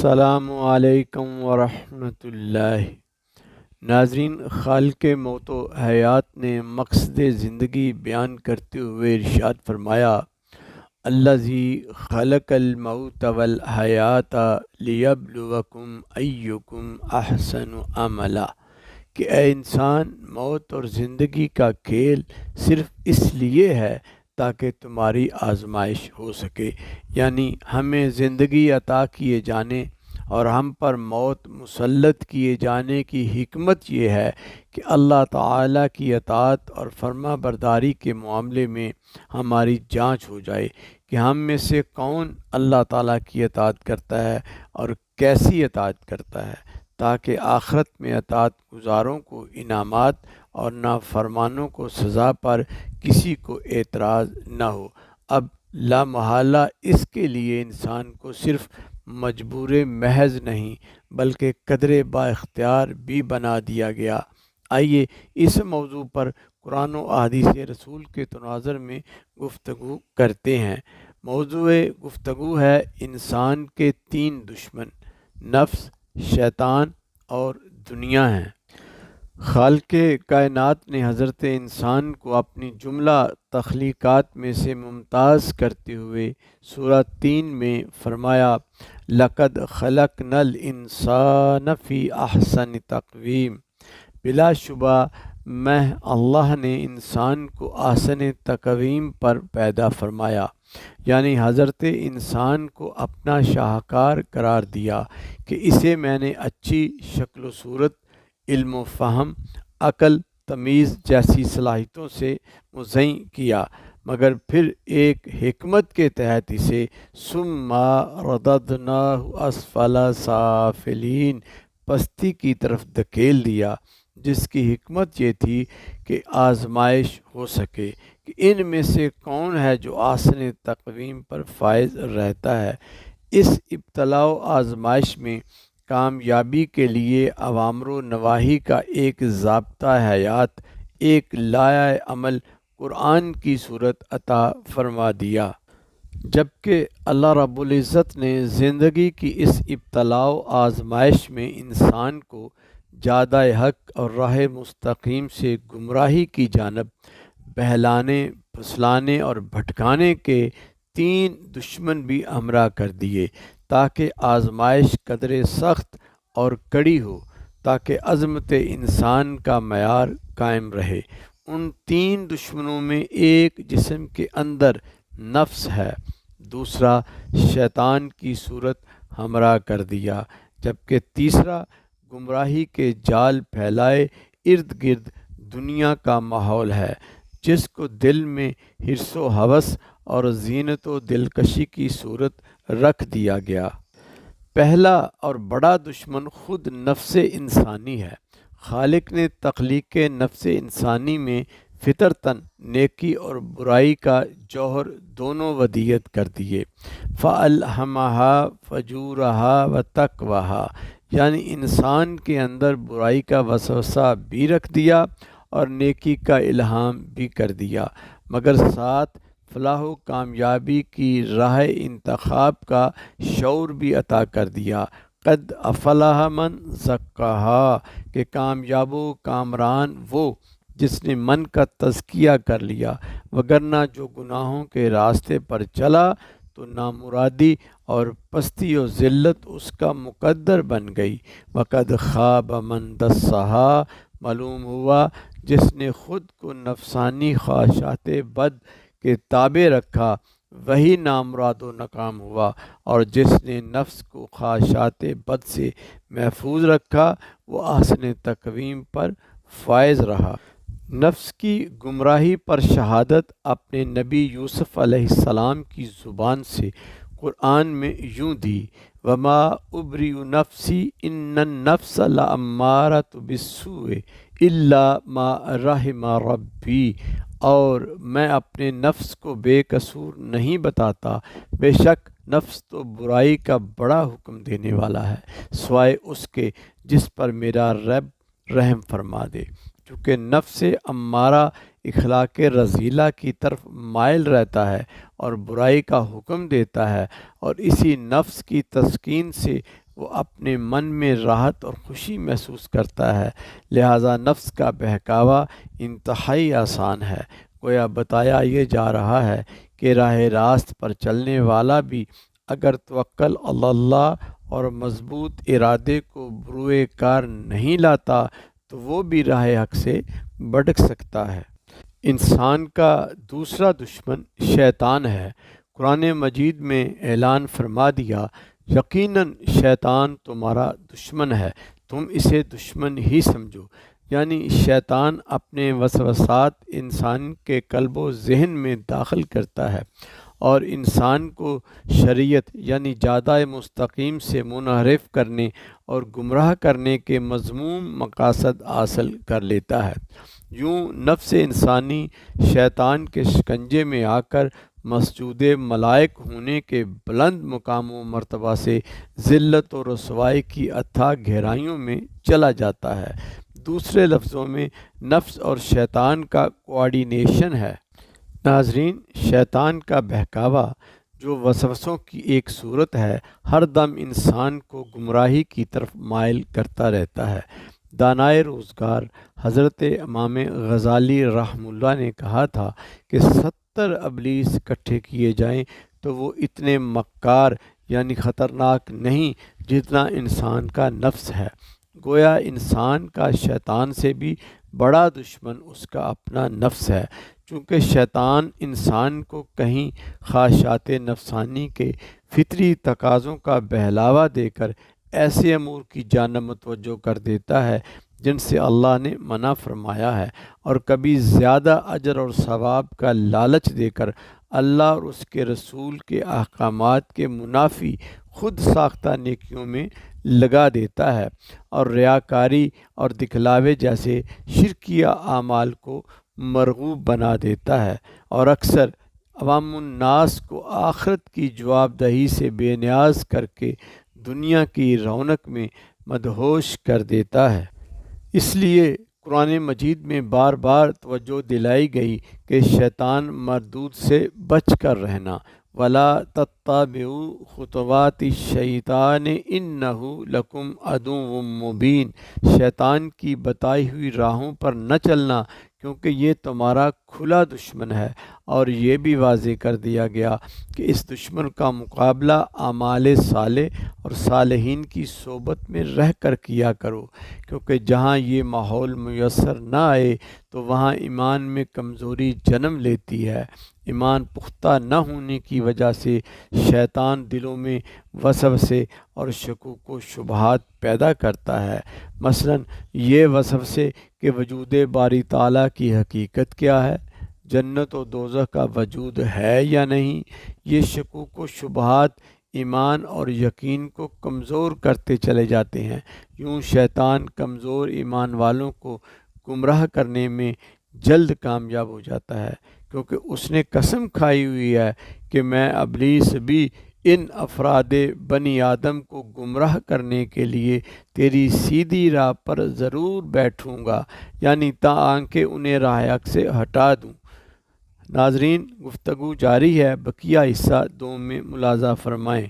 السلام علیکم ورحمۃ اللہ۔ ناظرین، خالق موت و حیات نے مقصد زندگی بیان کرتے ہوئے ارشاد فرمایا، الذی خلق الموت والحیات لیبلوکم ایکم احسن عملا، کہ اے انسان، موت اور زندگی کا کھیل صرف اس لیے ہے تاکہ تمہاری آزمائش ہو سکے، یعنی ہمیں زندگی عطا کیے جانے اور ہم پر موت مسلط کیے جانے کی حکمت یہ ہے کہ اللہ تعالیٰ کی اطاعت اور فرما برداری کے معاملے میں ہماری جانچ ہو جائے کہ ہم میں سے کون اللہ تعالیٰ کی اطاعت کرتا ہے اور کیسی اطاعت کرتا ہے، تاکہ آخرت میں اطاعت گزاروں کو انعامات اور نافرمانوں کو سزا پر کسی کو اعتراض نہ ہو۔ اب لا محالہ اس کے لیے انسان کو صرف مجبور محض نہیں بلکہ قدر با اختیار بھی بنا دیا گیا۔ آئیے اس موضوع پر قرآن و احادیث رسول کے تناظر میں گفتگو کرتے ہیں۔ موضوع گفتگو ہے انسان کے تین دشمن، نفس، شیطان اور دنیا ہیں۔ خالق کائنات نے حضرت انسان کو اپنی جملہ تخلیقات میں سے ممتاز کرتے ہوئے سورہ 3 میں فرمایا، لقد خلقنا الانسان فی احسن تقویم، بلا شبہ میں اللہ نے انسان کو احسن تقویم پر پیدا فرمایا، یعنی حضرت انسان کو اپنا شاہکار قرار دیا کہ اسے میں نے اچھی شکل و صورت، علم و فہم، عقل، تمیز جیسی صلاحیتوں سے مزین کیا، مگر پھر ایک حکمت کے تحت اسے ثم رددناہ اسفل سافلین، پستی کی طرف دھکیل دیا، جس کی حکمت یہ تھی کہ آزمائش ہو سکے کہ ان میں سے کون ہے جو احسن تقویم پر فائز رہتا ہے۔ اس ابتلاء و آزمائش میں کامیابی کے لیے اوامر و نواہی کا ایک ضابطہ حیات، ایک لائحہ عمل قرآن کی صورت عطا فرما دیا۔ جبکہ اللہ رب العزت نے زندگی کی اس ابتلاء و آزمائش میں انسان کو جادہ حق اور راہ مستقیم سے گمراہی کی جانب بہلانے، پھسلانے اور بھٹکانے کے تین دشمن بھی ہمراہ کر دیے، تاکہ آزمائش قدر سخت اور کڑی ہو، تاکہ عظمت انسان کا معیار قائم رہے۔ ان تین دشمنوں میں ایک جسم کے اندر نفس ہے، دوسرا شیطان کی صورت ہمراہ کر دیا، جبکہ تیسرا گمراہی کے جال پھیلائے ارد گرد دنیا کا ماحول ہے، جس کو دل میں حرص و ہوس اور زینت و دلکشی کی صورت رکھ دیا گیا۔ پہلا اور بڑا دشمن خود نفس انسانی ہے۔ خالق نے تخلیق نفس انسانی میں فطرتاً نیکی اور برائی کا جوہر دونوں ودیعت کر دیے، فَأَلْهَمَهَا فَجُورَهَا وَتَقْوَاهَا، یعنی انسان کے اندر برائی کا وسوسہ بھی رکھ دیا اور نیکی کا الہام بھی کر دیا، مگر ساتھ فلاح و کامیابی کی راہ انتخاب کا شعور بھی عطا کر دیا۔ قد افلح من زکاہا، کہ کامیاب و کامران وہ جس نے من کا تزکیہ کر لیا، وگرنہ جو گناہوں کے راستے پر چلا تو نامرادی اور پستی و ذلت اس کا مقدر بن گئی۔ وقد خاب من دسہا، معلوم ہوا جس نے خود کو نفسانی خواہشات بد کے تابع رکھا وہی نامراد و ناکام ہوا، اور جس نے نفس کو خواہشات بد سے محفوظ رکھا وہ احسن تقویم پر فائز رہا۔ نفس کی گمراہی پر شہادت اپنے نبی یوسف علیہ السلام کی زبان سے قرآن میں یوں دی، وما ابرئ نفسی ان النفس لامارۃ بالسوء الا ما رحم ربی، اور میں اپنے نفس کو بے قصور نہیں بتاتا، بے شک نفس تو برائی کا بڑا حکم دینے والا ہے، سوائے اس کے جس پر میرا رب رحم فرما دے۔ چونکہ نفس امارہ اخلاق رذیلہ کی طرف مائل رہتا ہے اور برائی کا حکم دیتا ہے، اور اسی نفس کی تسکین سے وہ اپنے من میں راحت اور خوشی محسوس کرتا ہے، لہذا نفس کا بہکاوا انتہائی آسان ہے۔ گویا بتایا یہ جا رہا ہے کہ راہ راست پر چلنے والا بھی اگر توکل علی اللہ اور مضبوط ارادے کو بروئے کار نہیں لاتا تو وہ بھی راہ حق سے بھٹک سکتا ہے۔ انسان کا دوسرا دشمن شیطان ہے۔ قرآن مجید میں اعلان فرما دیا، یقیناً شیطان تمہارا دشمن ہے، تم اسے دشمن ہی سمجھو۔ یعنی شیطان اپنے وسوسات انسان کے قلب و ذہن میں داخل کرتا ہے اور انسان کو شریعت یعنی جادہ مستقیم سے منحرف کرنے اور گمراہ کرنے کے مذموم مقاصد حاصل کر لیتا ہے۔ یوں نفس انسانی شیطان کے شکنجے میں آ کر مسجود ملائک ہونے کے بلند مقام و مرتبہ سے ذلت و رسوائی کی اتھاہ گہرائیوں میں چلا جاتا ہے۔ دوسرے لفظوں میں نفس اور شیطان کا کوآرڈینیشن ہے۔ ناظرین، شیطان کا بہکاوا جو وسوسوں کی ایک صورت ہے، ہر دم انسان کو گمراہی کی طرف مائل کرتا رہتا ہے۔ دانائے روزگار حضرت امام غزالی رحمہ اللہ نے کہا تھا کہ 70 ابلیس اکٹھے کیے جائیں تو وہ اتنے مکار یعنی خطرناک نہیں جتنا انسان کا نفس ہے۔ گویا انسان کا شیطان سے بھی بڑا دشمن اس کا اپنا نفس ہے، چونکہ شیطان انسان کو کہیں خواہشات نفسانی کے فطری تقاضوں کا بہلاوا دے کر ایسے امور کی جانب متوجہ کر دیتا ہے جن سے اللہ نے منع فرمایا ہے، اور کبھی زیادہ اجر اور ثواب کا لالچ دے کر اللہ اور اس کے رسول کے احکامات کے منافی خود ساختہ نیکیوں میں لگا دیتا ہے اور ریاکاری اور دکھلاوے جیسے شرکیہ اعمال کو مرغوب بنا دیتا ہے، اور اکثر عوام الناس کو آخرت کی جواب دہی سے بے نیاز کر کے دنیا کی رونق میں مدہوش کر دیتا ہے۔ اس لیے قرآن مجید میں بار بار توجہ دلائی گئی کہ شیطان مردود سے بچ کر رہنا، وَلَا تَتَّبِعُوا خُطُوَاتِ الشَّيْطَانِ إِنَّهُ لَكُمْ عَدُوٌّ مُّبِينٌ، شیطان کی بتائی ہوئی راہوں پر نہ چلنا کیونکہ یہ تمہارا کھلا دشمن ہے، اور یہ بھی واضح کر دیا گیا کہ اس دشمن کا مقابلہ اعمال صالح اور صالحین کی صحبت میں رہ کر کیا کرو، کیونکہ جہاں یہ ماحول میسر نہ آئے تو وہاں ایمان میں کمزوری جنم لیتی ہے۔ ایمان پختہ نہ ہونے کی وجہ سے شیطان دلوں میں وسوسے اور شکوک و شبہات پیدا کرتا ہے، مثلا یہ وسوسے کہ وجود باری تعالیٰ کی حقیقت کیا ہے، جنت و دوزخ کا وجود ہے یا نہیں۔ یہ شکوک و شبہات ایمان اور یقین کو کمزور کرتے چلے جاتے ہیں۔ یوں شیطان کمزور ایمان والوں کو گمراہ کرنے میں جلد کامیاب ہو جاتا ہے، کیونکہ اس نے قسم کھائی ہوئی ہے کہ میں ابلیس بھی ان افراد بنی آدم کو گمراہ کرنے کے لیے تیری سیدھی راہ پر ضرور بیٹھوں گا، یعنی تاکہ انہیں راہ حق سے ہٹا دوں۔ ناظرین، گفتگو جاری ہے، بقیہ حصہ 2 میں ملاحظہ فرمائیں۔